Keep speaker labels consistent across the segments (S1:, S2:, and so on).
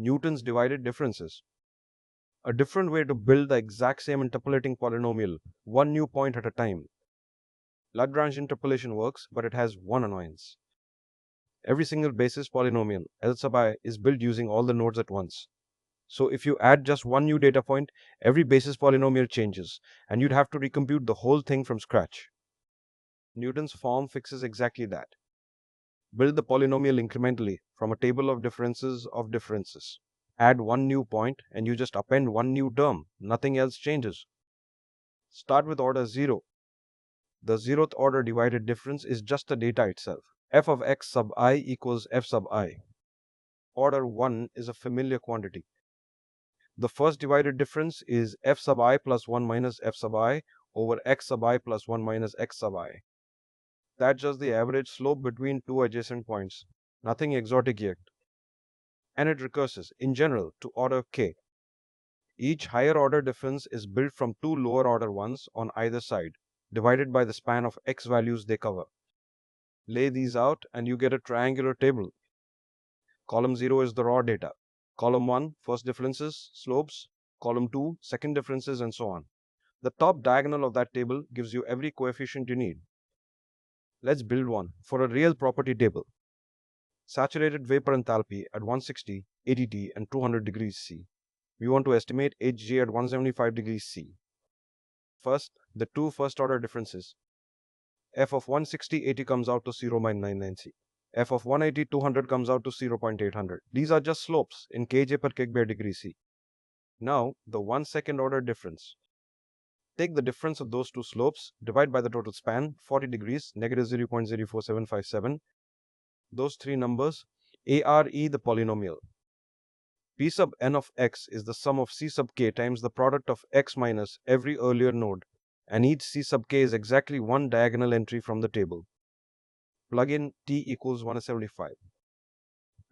S1: Newton's divided differences. A different way to build the exact same interpolating polynomial, one new point at a time. Lagrange interpolation works, but it has one annoyance. Every single basis polynomial, L sub I, is built using all the nodes at once. So if you add just one new data point, every basis polynomial changes, and you'd have to recompute the whole thing from scratch. Newton's form fixes exactly that. Build the polynomial incrementally from a table of differences. Add one new point, and you just append one new term. Nothing else changes. Start with order 0. The zeroth order divided difference is just the data itself. F of x sub I equals f sub I. Order 1 is a familiar quantity. The first divided difference is f sub I plus 1 minus f sub I over x sub I plus 1 minus x sub I. That's just the average slope between two adjacent points. Nothing exotic yet. And it recurses, in general, to order k. Each higher order difference is built from two lower order ones on either side, divided by the span of x values they cover. Lay these out and you get a triangular table. Column 0 is the raw data. Column 1, first differences, slopes. Column 2, second differences, and so on. The top diagonal of that table gives you every coefficient you need. Let's build one for a real property table. Saturated vapor enthalpy at 160, 80 T, and 200 degrees C. We want to estimate Hg at 175 degrees C. First, the two first order differences. F of 160, 80 comes out to 0.99C. F of 180, 200 comes out to 0.800. These are just slopes in kj per kg by degree C. Now, the 1 second order difference. Take the difference of those two slopes, divide by the total span, 40 degrees, negative 0.04757. Those three numbers, ARE the polynomial. P sub n of x is the sum of C sub k times the product of x minus every earlier node, and each C sub k is exactly one diagonal entry from the table. Plug in t equals 175.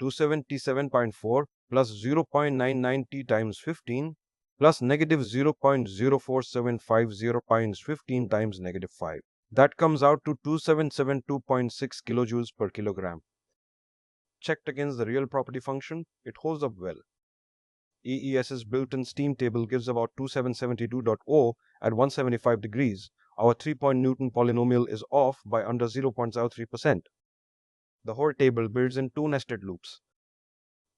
S1: 27t7.4 plus 0.99t times 15 plus negative 0.04750 times 15 times negative 5. That comes out to 2772.6 kilojoules per kilogram. Checked against the real property function, it holds up well. EES's built-in steam table gives about 2772.0 at 175 degrees. Our 3-point Newton polynomial is off by under 0.03%. The whole table builds in two nested loops.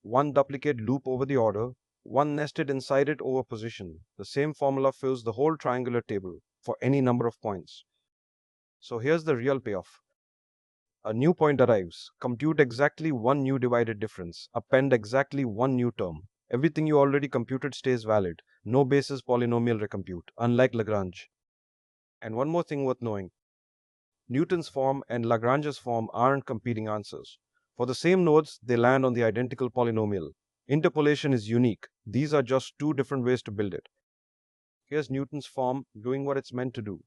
S1: One duplicate loop over the order, one nested inside it over position. The same formula fills the whole triangular table for any number of points. So here's the real payoff. A new point arrives. Compute exactly one new divided difference. Append exactly one new term. Everything you already computed stays valid. No basis polynomial recompute, unlike Lagrange. And one more thing worth knowing. Newton's form and Lagrange's form aren't competing answers. For the same nodes, they land on the identical polynomial. Interpolation is unique. These are just two different ways to build it. Here's Newton's form doing what it's meant to do.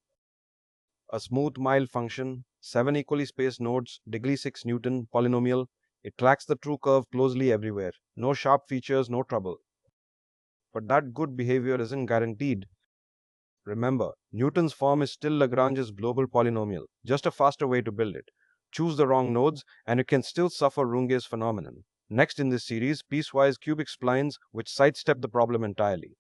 S1: A smooth mild function, 7 equally spaced nodes, degree 6 Newton polynomial. It tracks the true curve closely everywhere. No sharp features, no trouble. But that good behavior isn't guaranteed. Remember, Newton's form is still Lagrange's global polynomial, just a faster way to build it. Choose the wrong nodes, and you can still suffer Runge's phenomenon. Next in this series, piecewise cubic splines which sidestep the problem entirely.